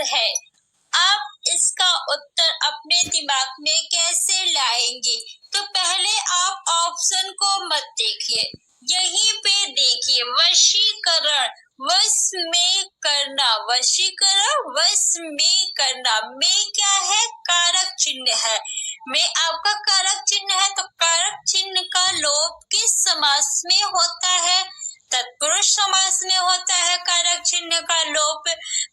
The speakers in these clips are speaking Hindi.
है। आप इसका उत्तर अपने दिमाग में कैसे लाएंगे? तो पहले आप ऑप्शन को मत देखिए, यहीं पे देखिए वशीकरण, वश में करना, वशीकरण वश में करना। में क्या है? कारक चिन्ह है। में आपका कारक चिन्ह है, तो कारक चिन्ह का लोप किस समास में होता है? तत्पुरुष समास में होता है कारक चिन्ह का लोप।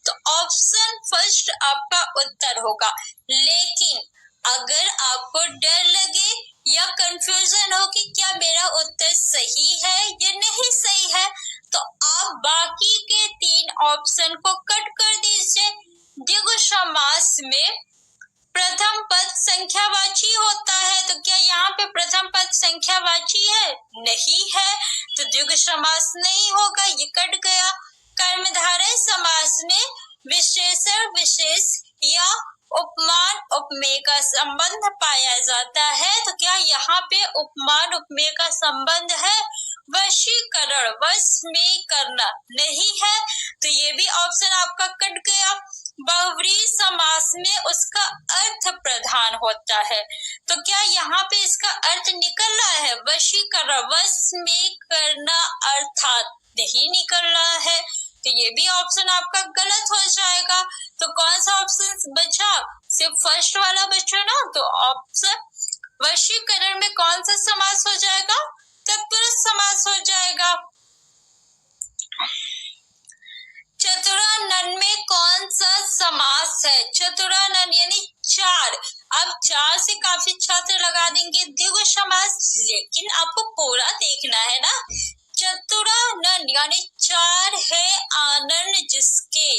तो ऑप्शन फर्स्ट आपका उत्तर होगा। लेकिन अगर आपको डर लगे या कंफ्यूजन हो कि क्या मेरा उत्तर सही है या नहीं सही है, तो आप बाकी के 3 ऑप्शन को कट कर दीजिए। द्विगु समास में प्रथम पद संख्यावाची होता है, तो क्या यहाँ पे प्रथम पद संख्यावाची है? नहीं है, तो द्विगु समास नहीं होगा, ये कट गया। कर्मधारय समास में विशेषण विशेष या उपमान उपमेय का संबंध पाया जाता है, तो क्या यहाँ पे उपमान उपमेय का संबंध है? वशीकरण वश में करना नहीं है, तो ये भी ऑप्शन आपका कट गया। बहुव्रीहि समास में उसका अर्थ प्रधान होता है, तो क्या यहाँ पे इसका अर्थ निकल रहा है? वशीकरण वश में करना अर्थात नहीं निकल रहा है, तो ये भी ऑप्शन आपका गलत हो जाएगा। तो कौन सा ऑप्शन बचा? सिर्फ फर्स्ट वाला बचा ना, तो ऑप्शन वशीकरण में कौन सा समास हो जाएगा? तत्पुरुष समास हो जाएगा। चतुरानन में कौन सा समास है? चतुरानन यानी 4। अब 4 से काफी छात्र लगा देंगे द्विगु समास, लेकिन आपको पूरा देखना है ना। चतुरानन यानी 4 है आनन जिसके,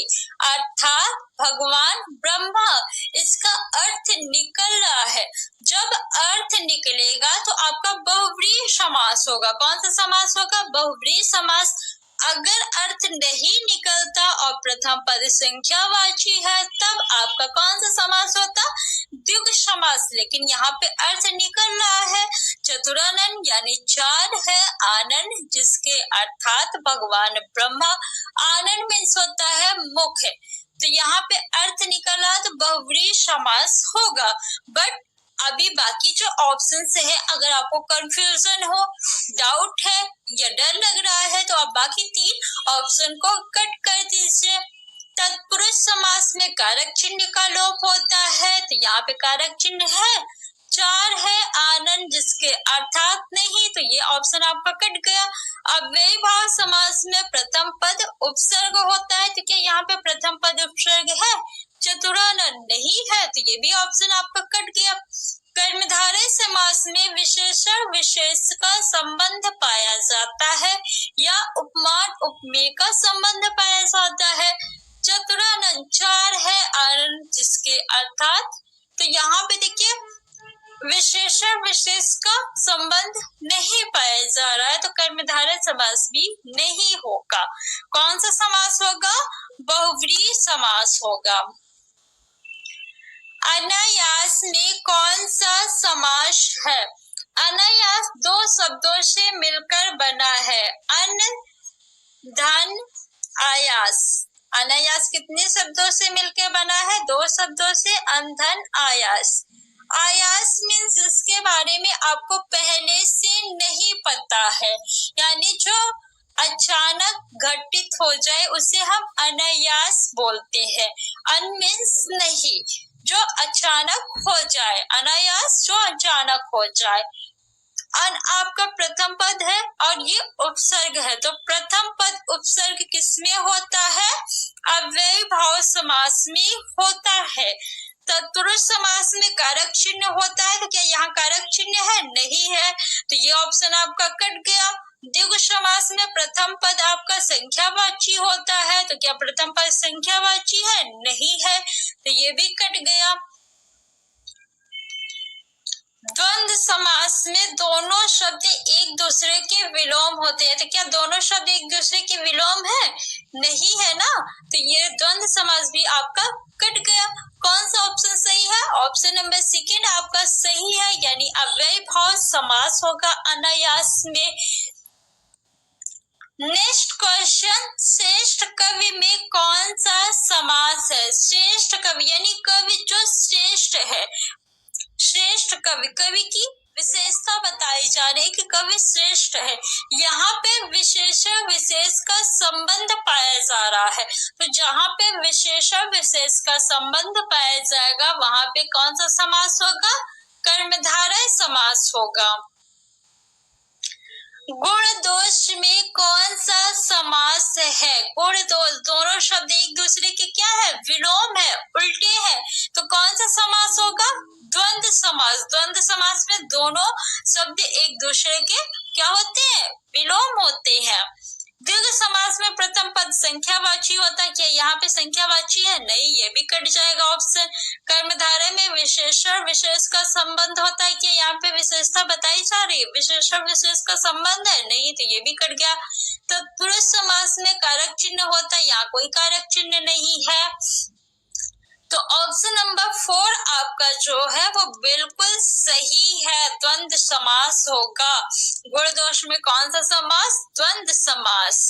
अर्थात भगवान ब्रह्मा। इसका अर्थ निकल रहा है। जब अर्थ निकलेगा तो आपका बहुव्रीहि समास होगा। कौन सा समास होगा? बहुव्रीहि समास। अगर अर्थ नहीं निकलता और प्रथम पद संख्यावाची है, तब आपका कौन सा समास होता? द्विगु समास। लेकिन यहाँ पे अर्थ निकल रहा है। चतुरानन यानी 4 है आनन जिसके, अर्थात भगवान ब्रह्मा। आनन मीन्स होता है मुख, तो यहाँ पे अर्थ निकला तो बहुव्रीहि समास होगा। बट अभी बाकी जो ऑप्शंस है, अगर आपको कंफ्यूजन हो, डाउट है या डर लग रहा है, तो आप बाकी 3 ऑप्शन को कट कर दीजिए। तत्पुरुष समास में कारक चिन्ह का लोप होता है, तो यहाँ पे कारक चिन्ह है। 4 है आनन जिसके, अर्थात नहीं, तो ये ऑप्शन आपका कट गया। अव्ययी भाव समास में प्रथम पद उपसर्ग होता है, तो क्या यहाँ पे प्रथम पद उपसर्ग है? चतुरानन नहीं है, तो ये भी ऑप्शन आपका कट गया। कर्मधारय समास में विशेषण विशेष का संबंध पाया जाता है या उपमान उपमेय का संबंध पाया जाता है। चतुरानन 4 है आनन जिसके, अर्थात, तो यहाँ पे देखिए विशेषण विशेष का संबंध नहीं पाया जा रहा है, तो कर्मधारय समास भी नहीं होगा। कौन सा समास होगा? बहुव्रीहि समास होगा। अनायास में कौन सा समास है? अनायास 2 शब्दों से मिलकर बना है। अन धन आयास। अनायास कितने शब्दों से मिलकर बना है? 2 शब्दों से, अनधन आयास। आयास मीन्स जिसके बारे में आपको पहले से नहीं पता है, यानी जो अचानक घटित हो जाए उसे हम अनायास बोलते हैं। अन मीन्स नहीं, जो अचानक हो जाए, अनायास जो अचानक हो जाए। अन आपका प्रथम पद है और ये उपसर्ग है, तो प्रथम पद उपसर्ग किसमें होता है? अव्ययी भाव समास में होता है। तत्पुरुष समास में कारक चिन्ह होता है, तो क्या यहाँ कारक चिन्ह है? नहीं है, तो ये ऑप्शन आपका कट गया। द्विगु समास में प्रथम पद आपका संख्यावाची होता है, तो क्या प्रथम पद संख्यावाची है? नहीं है, तो ये भी कट गया। द्वंद्व समास में दोनों शब्द एक दूसरे के विलोम होते हैं, तो क्या दोनों शब्द एक दूसरे के विलोम है? नहीं है ना, तो ये द्वंद्व समास भी आपका कट गया। कौन सा ऑप्शन सही है? ऑप्शन नंबर सेकंड आपका सही है, यानी अव्ययी भाव समास होगा अनायास में। नेक्स्ट क्वेश्चन, श्रेष्ठ कवि में कौन सा समास है? श्रेष्ठ कवि यानी कवि जो श्रेष्ठ है। श्रेष्ठ कवि, कवि की विशेषता बताई जा रही है कि कवि श्रेष्ठ है। यहाँ पे विशेषण विशेष का संबंध पाया जा रहा है, तो जहाँ पे विशेषण विशेष का संबंध पाया जाएगा वहां पे कौन सा समास होगा? कर्मधारय समास होगा। गुण दोष में कौन सा समास है? गुण दोष दोनों शब्द एक दूसरे के क्या है? विलोम है, उल्टे हैं, तो कौन सा समास होगा? द्वंद्व समास। द्वंद्व समास में दोनों शब्द एक दूसरे के क्या होते हैं? विलोम होते हैं। दीर्घ समास में प्रथम पद संख्यावाची होता है, क्या यहाँ पे संख्यावाची है? नहीं, ये भी कट जाएगा ऑप्शन। कर्मधारय में विशेषण विशेष का संबंध होता है, क्या यहाँ पे विशेषता बताई जा रही है? विशेषण विशेष का संबंध है? नहीं, तो ये भी कट गया। तो पुरुष समास में कारक चिन्ह होता है, यहाँ कोई कारक चिन्ह नहीं है, तो ऑप्शन नंबर 4 आपका जो है वो बिल्कुल सही है, द्वंद्व समास होगा। गुण दोष में कौन सा समास? द्वंद्व समास।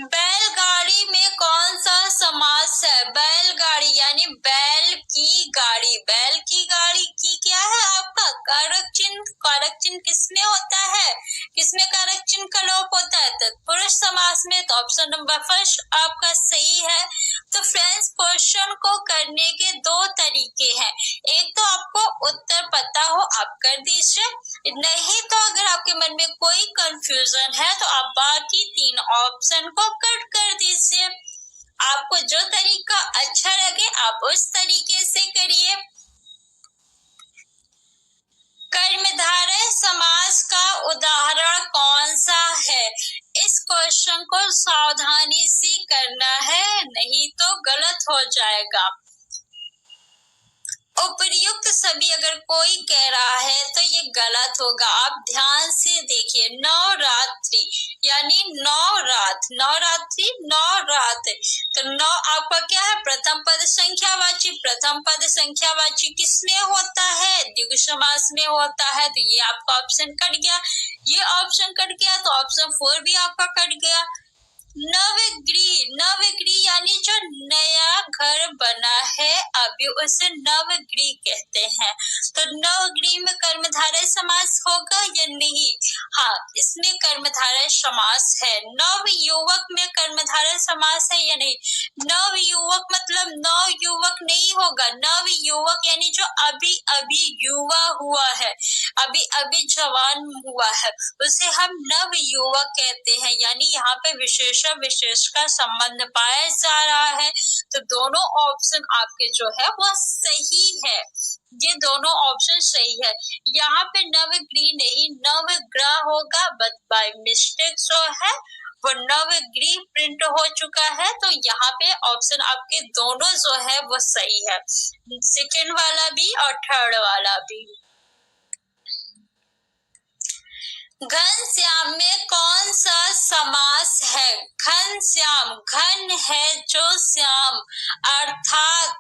बैलगाड़ी में कौन सा समास है? बैलगाड़ी यानी बैल की गाड़ी। बैल की गाड़ी की क्या है आपका? कारक चिन्ह। कारक चिन्ह किसमें होता है? किसमें कारक चिन्ह का लोप होता है? तत्पुरुष समास में, तो ऑप्शन नंबर फर्स्ट आपका सही है। तो फ्रेंड्स, क्वेश्चन को करने के दो तरीके हैं। एक तो आपको उत्तर पता हो आप कर दीजिए, नहीं तो अगर आपके मन में कोई कंफ्यूजन है तो आप बाकी 3 ऑप्शन को कट कर दीजिए। आपको जो तरीका अच्छा लगे आप उस तरीके से करिए। कर्मधारय समास का उदाहरण कौन सा है? इस क्वेश्चन को सावधानी से करना है, नहीं तो गलत हो जाएगा। उपर्युक्त सभी अगर कोई कह रहा है तो ये गलत होगा। आप ध्यान से देखिए, नवरात्रि यानी 9 रात, नवरात्रि 9 रात, तो 9 आपका क्या है? प्रथम पद संख्यावाची। प्रथम पद संख्यावाची किसमें होता है? द्विगु समास में होता है, तो ये आपका ऑप्शन कट गया। ये ऑप्शन कट गया तो ऑप्शन 4 भी आपका कट गया। नवगृह, नवगृह यानी जो नया घर बना है अभी उसे नवगृह कहते हैं, तो नवगृह में कर्मधारय समास होगा या नहीं? हाँ, इसमें कर्मधारय समास है। नव युवक में कर्मधारय समास है या नहीं? नव युवक मतलब नव युवक नहीं होगा। नव युवक यानी जो अभी अभी युवा हुआ है, अभी अभी जवान हुआ है, उसे हम नव युवक कहते हैं। यानी यहाँ पे विशेषण विशेष का संबंध पाया जा रहा है, तो दोनों ऑप्शन आपके जो है वो सही है। ये दोनों ऑप्शन सही है। यहाँ पे नवगृह नहीं नवग्रह होगा, बट बाय मिस्टेक जो है वो नवगृह प्रिंट हो चुका है, तो यहाँ पे ऑप्शन आपके दोनों जो है वो सही है, सेकेंड वाला भी और थर्ड वाला भी। घनश्याम में कौन सा समास है? घनश्याम, घन है जो श्याम अर्थात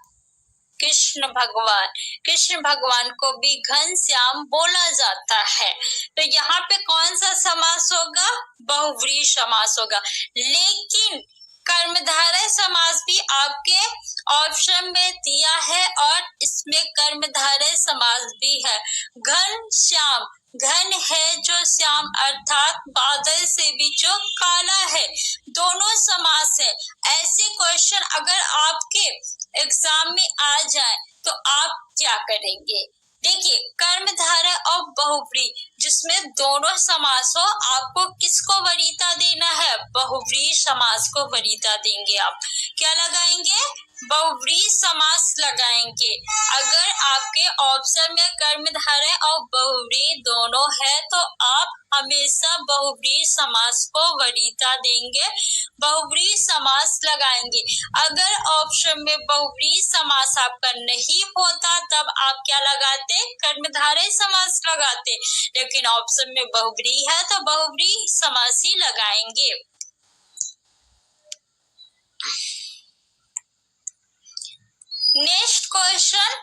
कृष्ण भगवान, कृष्ण भगवान को भी घनश्याम बोला जाता है, तो यहाँ पे कौन सा समास होगा? बहुव्रीहि समास होगा। लेकिन कर्मधारय समास भी आपके ऑप्शन में दिया है और इसमें कर्मधारय समास भी है। घन श्याम, घन है जो श्याम अर्थात बादल से भी जो काला है, दोनों समास है। ऐसे क्वेश्चन अगर आपके एग्जाम में आ जाए तो आप क्या करेंगे? देखिए, कर्मधारय और बहुव्रीहि जिसमें दोनों समास हो, आपको किसको वरीयता देना है? बहुव्रीहि समास को वरीयता देंगे। आप क्या लगाएंगे? बहुव्रीहि समास लगाएंगे। अगर आपके ऑप्शन में कर्मधारय और बहुव्रीहि दोनों है तो आप हमेशा बहुव्रीहि समास को वरीयता देंगे, बहुव्रीहि समास लगाएंगे। अगर ऑप्शन में बहुव्रीहि समास आपका नहीं होता तब आप क्या लगाते? कर्मधारय समास लगाते, लेकिन ऑप्शन में बहुव्रीहि है तो बहुव्रीहि समास ही लगाएंगे। नेक्स्ट क्वेश्चन,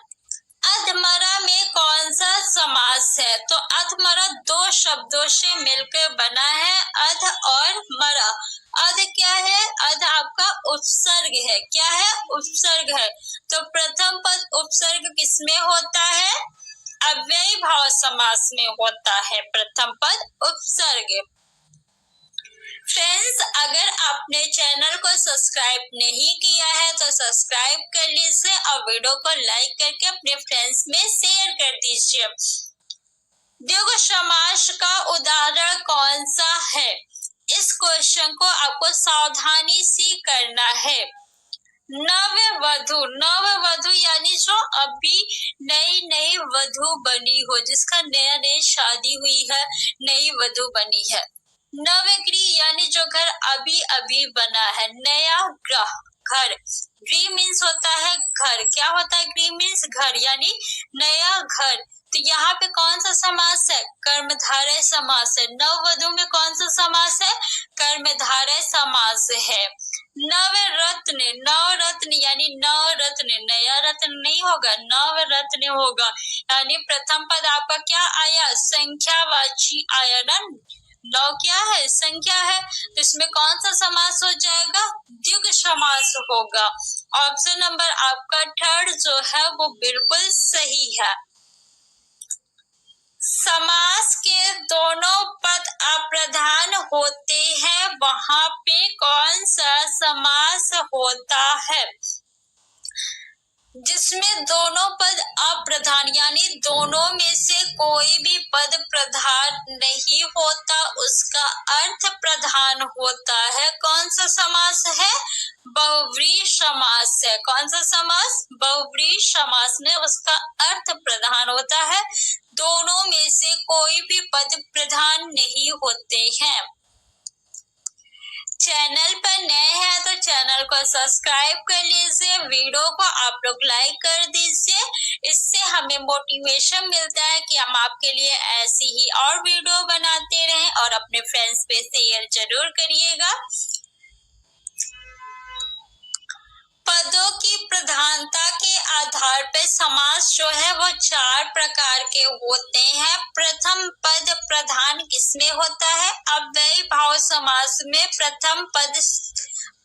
अधमरा में कौन सा समास है? तो अधमरा दो शब्दों से मिलकर बना है, अध और मरा। अध क्या है? अध आपका उपसर्ग है। क्या है? उपसर्ग है। तो प्रथम पद उपसर्ग किसमें होता है? अव्ययी भाव समास में होता है प्रथम पद उपसर्ग। फ्रेंड्स, अगर आपने चैनल को सब्सक्राइब नहीं किया है तो सब्सक्राइब कर लीजिए और वीडियो को लाइक करके अपने फ्रेंड्स में शेयर कर दीजिए। द्विगु समास का उदाहरण कौन सा है? इस क्वेश्चन को आपको सावधानी से करना है। नववधू, नववधू यानी जो अभी नई वधू बनी हो, जिसका नया शादी हुई है, नई वधू बनी है। नवगृह यानी जो घर अभी अभी बना है, नया ग्रह, घर। गृह मीन्स होता है घर। क्या होता है? गृह मीन्स घर यानी नया घर। तो यहाँ पे कौन सा समास है? कर्मधारय समास है। नववधु में कौन सा समास है? कर्मधारय समास है। नवरत्न, नवरत्न यानी नवरत्न, नया रत्न नहीं होगा, नवरत्न होगा। यानी प्रथम पद आपका क्या आया? संख्यावाची आया ना। नौ क्या है? संख्या है। तो इसमें कौन सा समास हो जाएगा? द्विगु समास होगा। ऑप्शन नंबर आपका थर्ड जो है वो बिल्कुल सही है। समास के दोनों पद अप्रधान होते हैं, वहां पे कौन सा समास होता है? जिसमें दोनों पद अप्रधान यानी दोनों में से कोई भी पद प्रधान नहीं होता, उसका अर्थ प्रधान होता है। कौन सा समास है? बहुव्रीहि समास है। कौन सा समास? बहुव्रीहि समास में उसका अर्थ प्रधान होता है। दोनों में से कोई भी पद प्रधान नहीं होते हैं। चैनल पर नए हैं तो चैनल को सब्सक्राइब कर लीजिए, वीडियो को आप लोग लाइक कर दीजिए। इससे हमें मोटिवेशन मिलता है कि हम आपके लिए ऐसी ही और वीडियो बनाते रहें और अपने फ्रेंड्स पे शेयर जरूर करिएगा। पदों की प्रधानता के आधार पर समास जो है वो चार प्रकार के होते हैं। प्रथम पद प्रधान किसमें होता है? अव्ययी भाव समास में प्रथम पद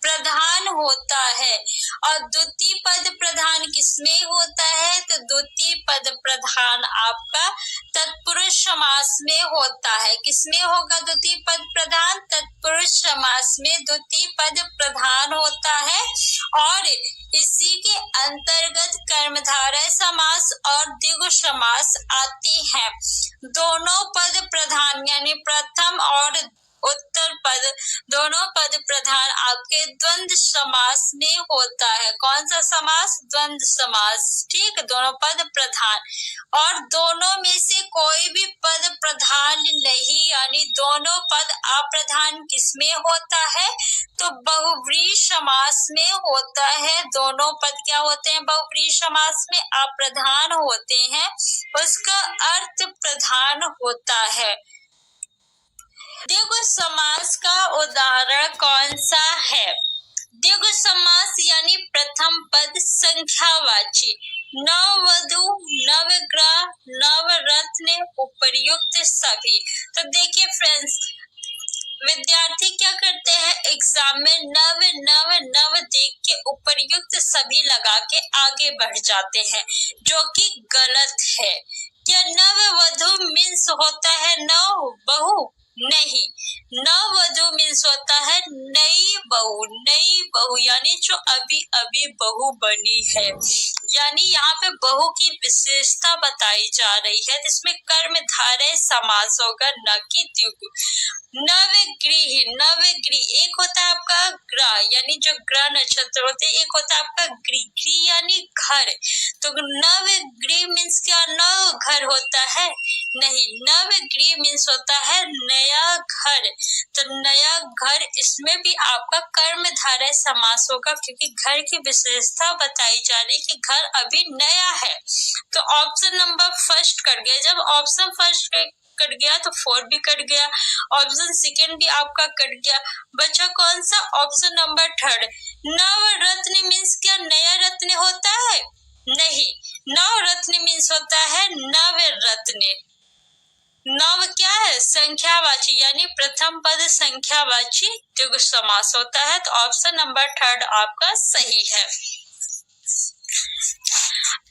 प्रधान होता है। और द्वितीय पद प्रधान किसमें होता है? तो द्वितीय पद प्रधान आपका तत्पुरुष समास में होता है। किसमें होगा द्वितीय पद प्रधान? तत्पुरुष समास में द्वितीय पद प्रधान होता है। और इसी के अंतर्गत कर्मधारय समास और द्विगु समास आती है। दोनों पद प्रधान यानी प्रथम और उत्तर पद, दोनों पद प्रधान आपके द्वंद्व समास में होता है। कौन सा समास? द्वंद्व समास। ठीक, दोनों पद प्रधान। और दोनों में से कोई भी पद प्रधान नहीं यानी दोनों पद अप्रधान किसमें होता है? तो बहुव्रीहि समास में होता है। दोनों पद क्या होते हैं? बहुव्रीहि समास में अप्रधान होते हैं, उसका अर्थ प्रधान होता है। द्विगु समास का उदाहरण कौन सा है? द्विगु समास यानी प्रथम पद संख्यावाची। नववधू, नवग्रह, नवरत्न, उपर्युक्त सभी। तो देखिए फ्रेंड्स, विद्यार्थी क्या करते हैं? एग्जाम में नव नव नव देख के उपर्युक्त सभी लगा के आगे बढ़ जाते हैं, जो कि गलत है। क्या नववधू मीन्स होता है नव बहू? नहीं, नववधू मीन्स होता है नई बहू। नई बहू यानी जो अभी अभी बहू बनी है। यानी यहाँ पे बहू की विशेषता बताई जा रही है, जिसमें कर्मधारय समास होगा, न कि द्विगु। नवगृह, नवगृह एक होता है आपका ग्रह यानी जो ग्रह नक्षत्र होते हैं, एक होता है आपका गृह, गृह यानी घर। तो नवगृह मीन्स क्या? नव घर होता है? नहीं, नवगृह मीन्स होता है नया घर। तो नया घर, इसमें भी आपका कर्मधारय समास होगा, क्योंकि घर की विशेषता बताई जा रही है कि घर अभी नया है। तो ऑप्शन नंबर फर्स्ट कट गया। जब ऑप्शन फर्स्ट कट गया तो 4 भी कट गया, ऑप्शन सेकेंड भी आपका कट गया। बचा कौन सा? Option number third. Navratna means क्या? नया रत्न होता है? नहीं, नवरत्न मीन्स पत्नी। नव क्या है? संख्यावाची, यानी प्रथम पद संख्यावाची द्विगु समास होता है। तो ऑप्शन नंबर 3 आपका सही है।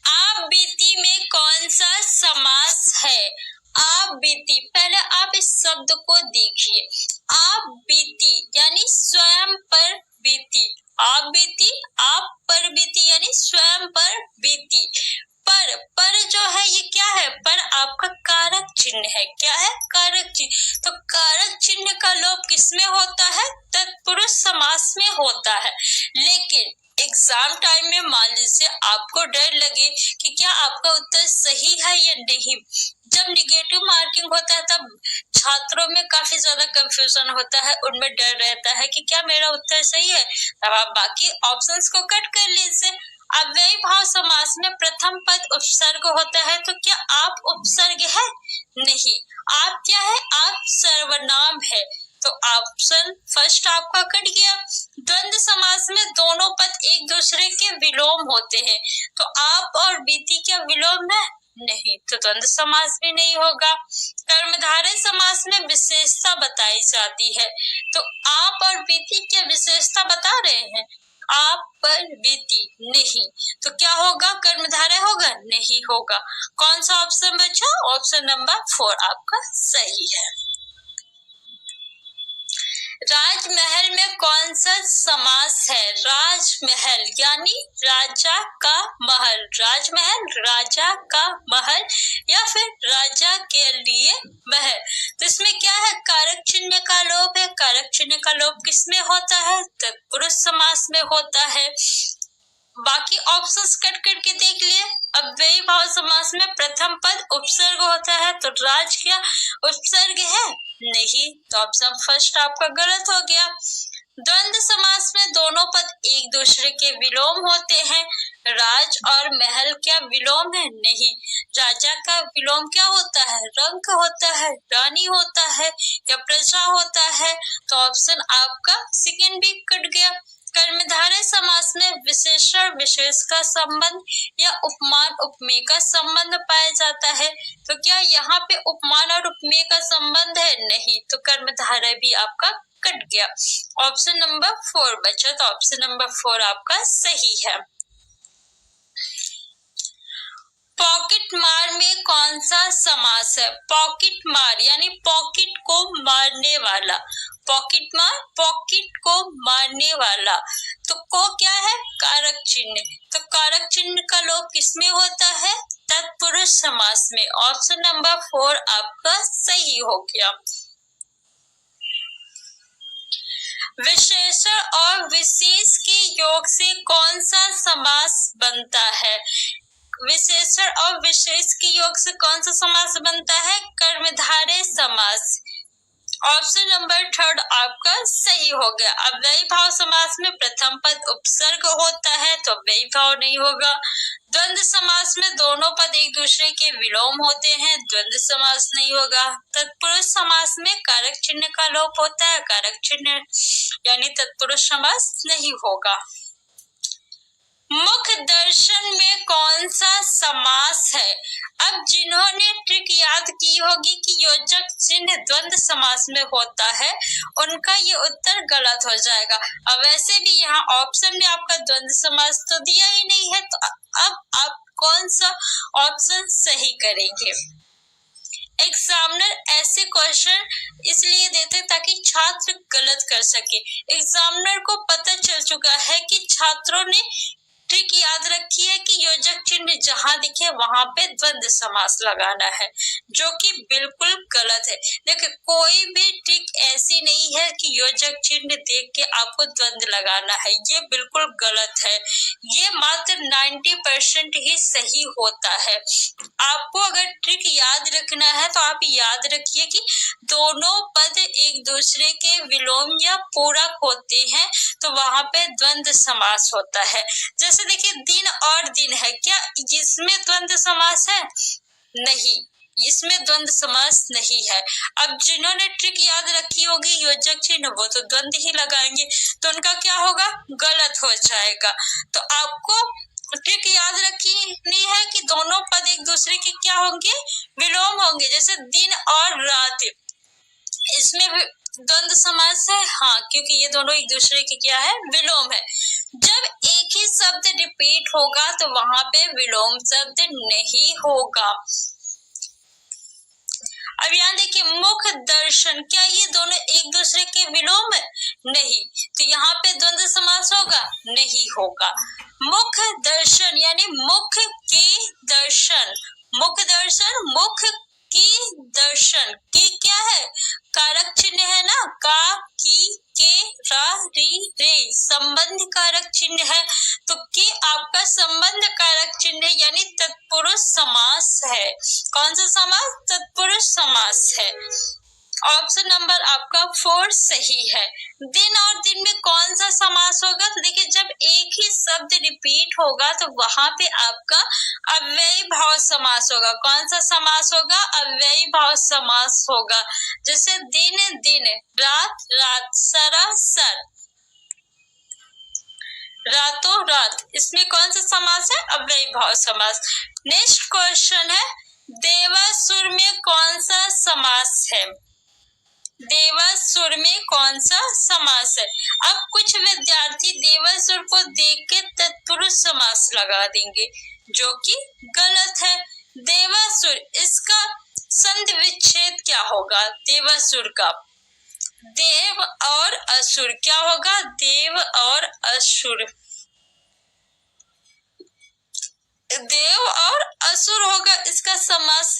आप बीती में कौन सा समास है? आप बीती, पहले आप इस शब्द को देखिए। आप बीती यानी स्वयं पर बीती। आप बीती, आप पर बीती यानी स्वयं पर बीती। पर जो है ये क्या है? पर आपका कारक चिन्ह है। क्या है? कारक चिन्ह। तो कारक चिन्ह का लोप किसमें होता है? तत्पुरुष समास में होता है। लेकिन एग्जाम टाइम में मान लीजिए आपको डर लगे कि क्या आपका उत्तर सही है या नहीं। जब निगेटिव मार्किंग होता है तब छात्रों में काफी ज्यादा कंफ्यूजन होता है, उनमें डर रहता है कि क्या मेरा उत्तर सही है। तब आप बाकी ऑप्शंस को कट कर लीजिए। अव्ययी भाव समास में प्रथम पद उपसर्ग होता है, तो क्या आप उपसर्ग है? नहीं, आप क्या है? आप सर्वनाम है। तो ऑप्शन फर्स्ट आपका कट गया। द्वंद्व समास में दोनों पद एक दूसरे के विलोम होते हैं, तो आप और बीती क्या विलोम है? नहीं, तो द्वंद्व समास भी नहीं होगा। कर्मधारय समास में विशेषता बताई जाती है, तो आप और बीती क्या विशेषता बता रहे हैं? आप पर बीती नहीं, तो क्या होगा? कर्मधारय होगा? नहीं होगा। कौन सा ऑप्शन बचा? ऑप्शन नंबर 4 आपका सही है। राजमहल में कौन सा समास है? राजमहल यानी राजा का महल। राजमहल, राजा का महल या फिर राजा के लिए महल। तो इसमें क्या है? कारक चिन्ह का लोप है। कारक चिन्ह का लोप किसमें होता है? तत्पुरुष समास में होता है। बाकी ऑप्शंस कट करके देख लिए। अव्ययी भाव समास में प्रथम पद उपसर्ग होता है, तो राज क्या उपसर्ग है? नहीं, तो ऑप्शन फर्स्ट आपका गलत हो गया। द्वंद्व समास में दोनों पद एक दूसरे के विलोम होते हैं। राज और महल क्या विलोम है? नहीं। राजा का विलोम क्या होता है? रंक होता है, रानी होता है या प्रजा होता है। तो ऑप्शन आपका सेकंड भी कट गया। कर्मधारय समास में विशेषण विशेष का संबंध या उपमान उपमेय का संबंध पाया जाता है, तो क्या यहाँ पे उपमान और उपमेय का संबंध है? नहीं, तो कर्मधारय भी आपका कट गया। ऑप्शन नंबर 4 बचा, तो ऑप्शन नंबर 4 आपका सही है। पॉकेट मार में कौन सा समास है? पॉकेट मार यानी पॉकेट को मारने वाला। पॉकेट मार, पॉकेट को मारने वाला। तो को क्या है? कारक चिन्ह। तो कारक चिन्ह का लोप किसमें होता है? तत्पुरुष समास में। ऑप्शन नंबर 4 आपका सही हो गया। विशेषण और विशेष के योग से कौन सा समास बनता है? विशेषण और विशेष के योग से कौन सा समास बनता है? कर्मधारय समास। ऑप्शन नंबर 3 आपका सही हो गया। अव्ययी भाव समास में प्रथम पद उपसर्ग होता है, तो अव्ययी भाव नहीं होगा। द्वंद्व समास में दोनों पद एक दूसरे के विलोम होते हैं, द्वंद्व समास नहीं होगा। तत्पुरुष समास में कारक चिन्ह का लोप होता है, कारक चिन्ह यानी तत्पुरुष समास नहीं होगा। मुख दर्शन में कौन सा समास है? अब जिन्होंने ट्रिक याद की होगी कि योजक चिन्ह द्वंद्व समास में होता है, उनका ये उत्तर गलत हो जाएगा। अब वैसे भी यहाँ ऑप्शन में आपका द्वंद्व समास तो दिया ही नहीं है, तो अब आप कौन सा ऑप्शन सही करेंगे? एग्जामिनर ऐसे क्वेश्चन इसलिए देते ताकि छात्र गलत कर सके। एग्जामिनर को पता चल चुका है कि छात्रों ने ट्रिक याद रखी है कि योजक चिन्ह जहां दिखे वहां पे द्वंद्व समास लगाना है, जो कि बिल्कुल गलत है। देखिए, कोई भी ट्रिक ऐसी नहीं है कि योजक चिन्ह देख के आपको द्वंद्व लगाना है, ये बिल्कुल गलत है। ये मात्र 90% ही सही होता है। आपको अगर ट्रिक याद रखना है तो आप याद रखिए कि दोनों पद एक दूसरे के विलोम या पूरक होते हैं, तो वहां पे द्वंद्व समास होता है। जैसे देखिए, दिन और दिन है, क्या इसमें द्वंद्व समास है? नहीं, इसमें द्वंद्व समास नहीं है। अब जिन्होंने ट्रिक याद रखी होगी योजक चिन्ह, वो तो द्वंद्व ही लगाएंगे, तो उनका क्या होगा? गलत हो जाएगा। तो आपको ट्रिक याद रखनी है कि दोनों पद एक दूसरे के क्या होंगे, विलोम होंगे। जैसे दिन और रात, इसमें द्वंद्व समास है, हाँ, क्योंकि ये दोनों एक दूसरे के क्या है, विलोम है। जब एक ही शब्द रिपीट होगा तो वहां पे विलोम शब्द नहीं होगा। अब यहाँ देखिए, मुख दर्शन, क्या ये दोनों एक दूसरे के विलोम है? नहीं, तो यहाँ पे द्वंद्व समास होगा, नहीं होगा। मुख दर्शन यानी मुख के दर्शन, मुख दर्शन, मुख की दर्शन, की क्या है, कारक चिन्ह है ना, का, की, के, रा, री, रे, संबंध कारक चिन्ह है, तो की आपका संबंध कारक चिन्ह है, यानी तत्पुरुष समास है। कौन सा समास? तत्पुरुष समास है। ऑप्शन नंबर आपका 4 सही है। दिन और दिन में कौन सा समास होगा? तो देखिए, जब एक ही शब्द रिपीट होगा तो वहां पे आपका अव्ययी भाव समास होगा। कौन सा समास होगा? अव्ययी भाव समास होगा। जैसे दिन दिन, रात रात, सरासर, रातों रात, इसमें कौन सा समास है? अव्ययी भाव समास। नेक्स्ट क्वेश्चन है, देवासुर में कौन सा समास है? देवासुर में कौन सा समास है? अब कुछ विद्यार्थी देवासुर को देख के तत्पुरुष समास लगा देंगे, जो कि गलत है। देवासुर, इसका संधि विच्छेद क्या होगा? देवासुर का देव और असुर क्या होगा? देव और असुर, देव और असुर होगा इसका समास,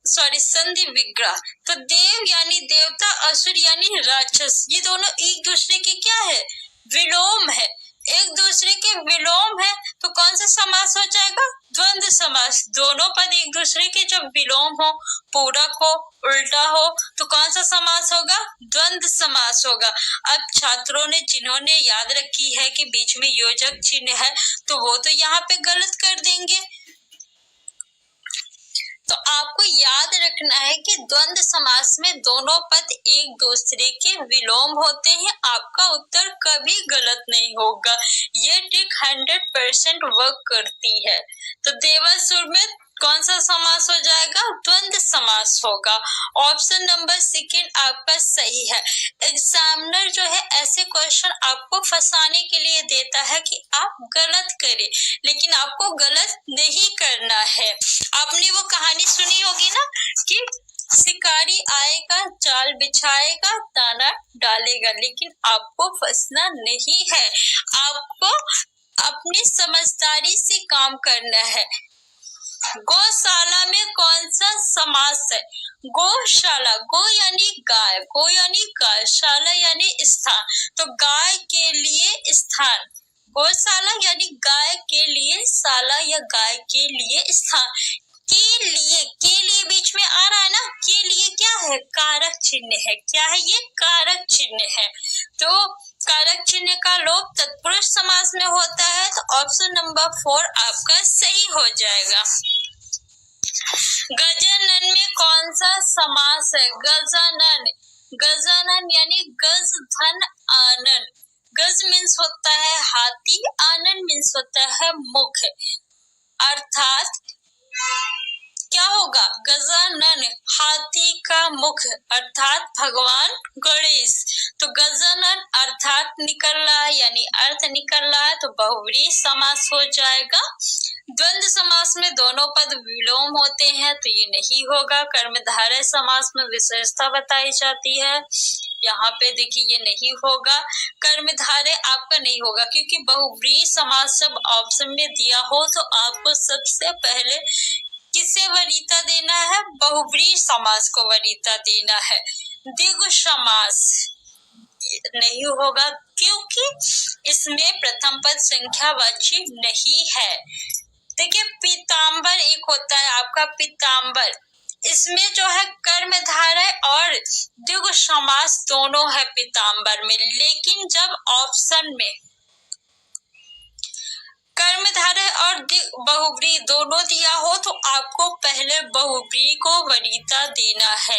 संधि विग्रह। तो देव यानी देवता, असुर यानी राक्षस, ये दोनों एक दूसरे के क्या है? विलोम है। एक दूसरे के विलोम है तो कौन सा समास हो जाएगा? द्वंद्व समास। दोनों पद एक दूसरे के जब विलोम हो, पूरक हो, उल्टा हो, तो कौन सा समास होगा? द्वंद्व समास होगा। अब छात्रों ने जिन्होंने याद रखी है कि बीच में योजक चिन्ह है, तो वो तो यहाँ पे गलत कर देंगे। तो आपको याद रखना है कि द्वंद्व समास में दोनों पद एक दूसरे के विलोम होते हैं। आपका उत्तर कभी गलत नहीं होगा, ये ट्रिक 100% वर्क करती है। तो देवासुर में कौन सा समास हो जाएगा? द्वंद्व समास होगा। ऑप्शन नंबर सेकंड आपका सही है। एग्जामिनर जो है ऐसे क्वेश्चन आपको फंसाने के लिए देता है कि आप गलत करें, लेकिन आपको गलत नहीं करना है। आपने वो कहानी सुनी होगी ना कि शिकारी आएगा, जाल बिछाएगा, दाना डालेगा, लेकिन आपको फंसना नहीं है। आपको अपनी समझदारी से काम करना है। गौशाला में कौन सा समास है? गौशाला, गो यानी गाय, गो यानी गाय, शाला यानी स्थान, तो गाय के लिए स्थान, गौशाला यानी गाय के लिए, शाला या गाय के लिए स्थान। के लिए बीच में आ रहा है ना, के लिए क्या है? कारक चिन्ह है। क्या है ये? कारक चिन्ह है। तो कारक चिन्ह का लोप तत्पुरुष समास में होता है, तो ऑप्शन नंबर 4 आपका सही हो जाएगा। गजानन में कौन सा समास है? गजानन, गजानन यानी गज धन आनन। गज मीन्स होता है हाथी, आनन मीन्स होता है मुख, अर्थात क्या होगा? गजानन, हाथी का मुख, अर्थात भगवान गणेश। तो गजानन अर्थात निकल रहा है, यानी अर्थ निकल रहा है, तो बहुव्रीहि समास हो जाएगा। द्वंद्व समास में दोनों पद विलोम होते हैं, तो ये नहीं होगा। कर्मधारय समास में विशेषता बताई जाती है, यहाँ पे देखिए ये नहीं होगा। कर्मधारय आपका नहीं होगा, क्योंकि बहुव्रीहि समास जब ऑप्शन में दिया हो तो आपको सबसे पहले किसे वरीयता देना है? बहुव्रीहि समास को वरीयता देना है। द्विगु समास नहीं होगा, क्योंकि इसमें प्रथम पद संख्यावाची नहीं है। देखिए, पीताम्बर एक होता है आपका पीताम्बर, इसमें जो है कर्मधारय और द्विगु समास दोनों है पीताम्बर में, लेकिन जब ऑप्शन में कर्मधारय और बहुव्रीहि दोनों दिया हो तो आपको पहले बहुव्रीहि को वरीयता देना है।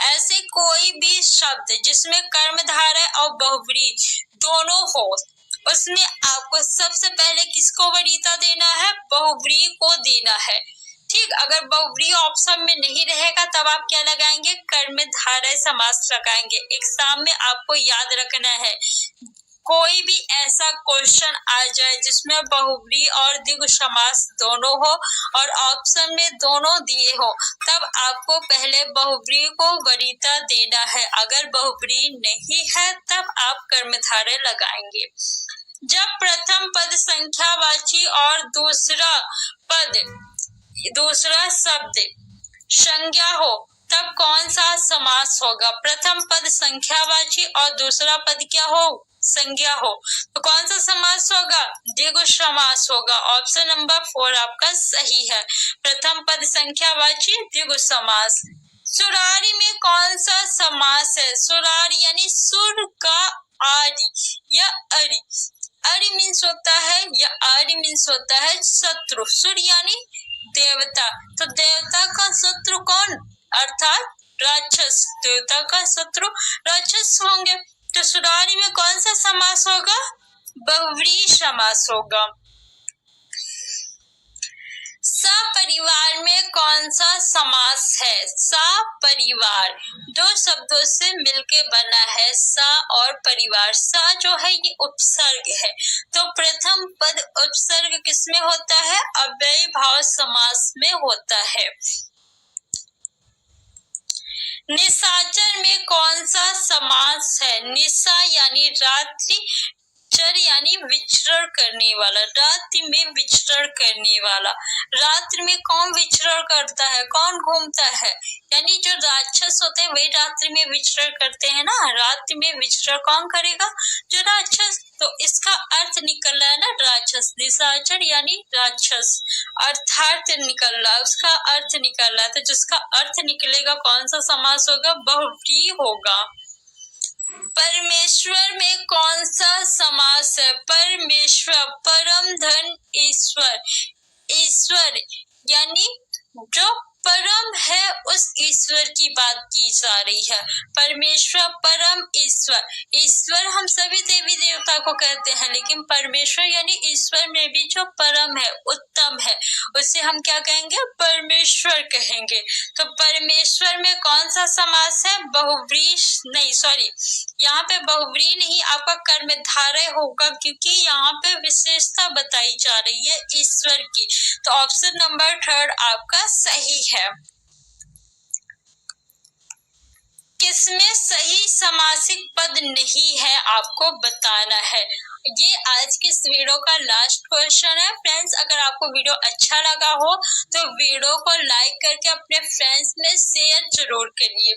ऐसे कोई भी शब्द जिसमें कर्मधारय और बहुव्रीहि दोनों हो उसमें आपको सबसे पहले किसको वरीयता देना है? बहुव्रीहि को देना है। ठीक, अगर बहुव्रीहि ऑप्शन में नहीं रहेगा तब आप क्या लगाएंगे? कर्मधारय समास लगाएंगे। एग्जाम में आपको याद रखना है, कोई भी ऐसा क्वेश्चन आ जाए जिसमें बहुव्रीहि और द्विगु समास दोनों हो और ऑप्शन में दोनों दिए हो, तब आपको पहले बहुव्रीहि को वरीयता देना है। अगर बहुव्रीहि नहीं है तब आप कर्मधारय लगाएंगे। जब प्रथम पद संख्यावाची और दूसरा शब्द संज्ञा हो तब कौन सा समास होगा? प्रथम पद संख्यावाची और दूसरा पद क्या हो? संज्ञा हो, तो कौन सा समास होगा? द्विगु समास होगा। ऑप्शन नंबर 4 आपका सही है। प्रथम पद संख्यावाची द्विगु समास। सुरारी में कौन सा समास है? सुरारी यानी सुर का आरी या अरि। अरि मीन्स होता है या आरी मीन्स होता है शत्रु। सुर यानी देवता, तो देवता का शत्रु कौन? अर्थात राक्षस। देवता का शत्रु राक्षस होंगे। तो सुरारी में कौन सा समास होगा? बहुव्रीहि समास होगा। सपरिवार में कौन सा समास है? सपरिवार दो शब्दों से मिलके बना है, स और परिवार। स जो है ये उपसर्ग है, तो प्रथम पद उपसर्ग किसमें होता है? अव्ययी भाव समास में होता है। निशाचर में कौन सा समास है? निशा यानी रात्रि, चर यानी विचरण करने वाला। रात्रि में विचरण करने वाला। रात्रि में कौन विचरण करता है? कौन घूमता है? यानी जो राक्षस होते हैं वही रात्रि में विचरण करते हैं ना। रात्रि में विचरण कौन करेगा? जो राक्षस। तो इसका अर्थ निकल रहा है ना राक्षस। निशाचर यानी राक्षस, अर्थात निकल रहा है, उसका अर्थ निकल रहा है। तो जिसका अर्थ निकलेगा कौन सा समास होगा? बहुव्रीहि होगा। परमेश्वर में कौन सा समास है? परमेश्वर, परम धन ईश्वर। ईश्वर यानी जो परम है उस ईश्वर की बात की जा रही है। परमेश्वर परम ईश्वर। ईश्वर हम सभी देवी देवता को कहते हैं, लेकिन परमेश्वर यानी ईश्वर में भी जो परम है, उत्तम है, उसे हम क्या कहेंगे? परमेश्वर कहेंगे। तो परमेश्वर में कौन सा समास है? बहुव्रीहि नहीं, सॉरी, यहाँ पे बहुव्रीहि नहीं, आपका कर्मधारय होगा, क्योंकि यहाँ पे विशेषता बताई जा रही है ईश्वर की। तो ऑप्शन नंबर 3 आपका सही है। किसमें सही समासिक पद नहीं है आपको बताना है। ये आज के इस वीडियो का लास्ट क्वेश्चन है। फ्रेंड्स, अगर आपको वीडियो अच्छा लगा हो तो वीडियो को लाइक करके अपने फ्रेंड्स में शेयर जरूर करिए।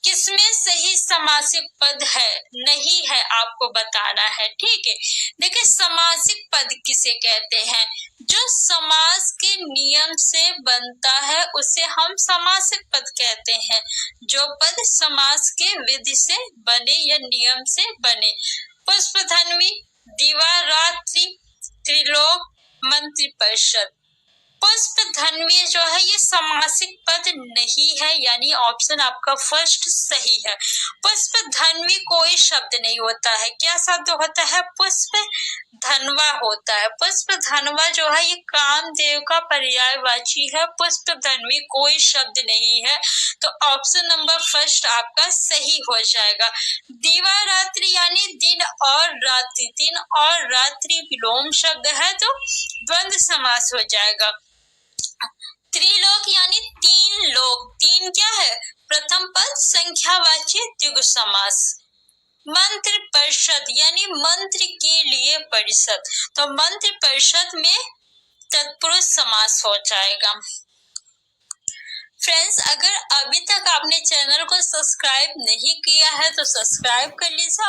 किसमें सही समासिक पद है नहीं है आपको बताना है। ठीक है, देखिए समासिक पद किसे कहते हैं? जो समास के नियम से बनता है उसे हम समासिक पद कहते हैं। जो पद समास के विधि से बने या नियम से बने। पुष्पधन्वी, दिवारात्रि, त्रिलोक, मंत्रिपरिषद। पुष्पधन्वी जो है ये समासिक पद नहीं है, यानी ऑप्शन आपका फर्स्ट सही है। पुष्पधन्वी कोई शब्द नहीं होता है। क्या शब्द होता है? पुष्प धनवा होता है। पुष्प धनवा जो है ये कामदेव का पर्यायवाची है। पुष्पधन्वी कोई शब्द नहीं है, तो ऑप्शन नंबर फर्स्ट आपका सही हो जाएगा। दिवारात्रि यानी दिन और रात्रि। दिन और रात्रि विलोम शब्द है, तो द्वंद्व समास हो जाएगा। त्रिलोक यानी तीन लोक। तीन क्या है? प्रथम पद संख्यावाची द्विगु समास। मंत्र परिषद यानी मंत्र के लिए परिषद, तो मंत्र परिषद में तत्पुरुष समास हो जाएगा। फ्रेंड्स, अगर अभी तक आपने चैनल को सब्सक्राइब नहीं किया है तो सब्सक्राइब कर लीजिए।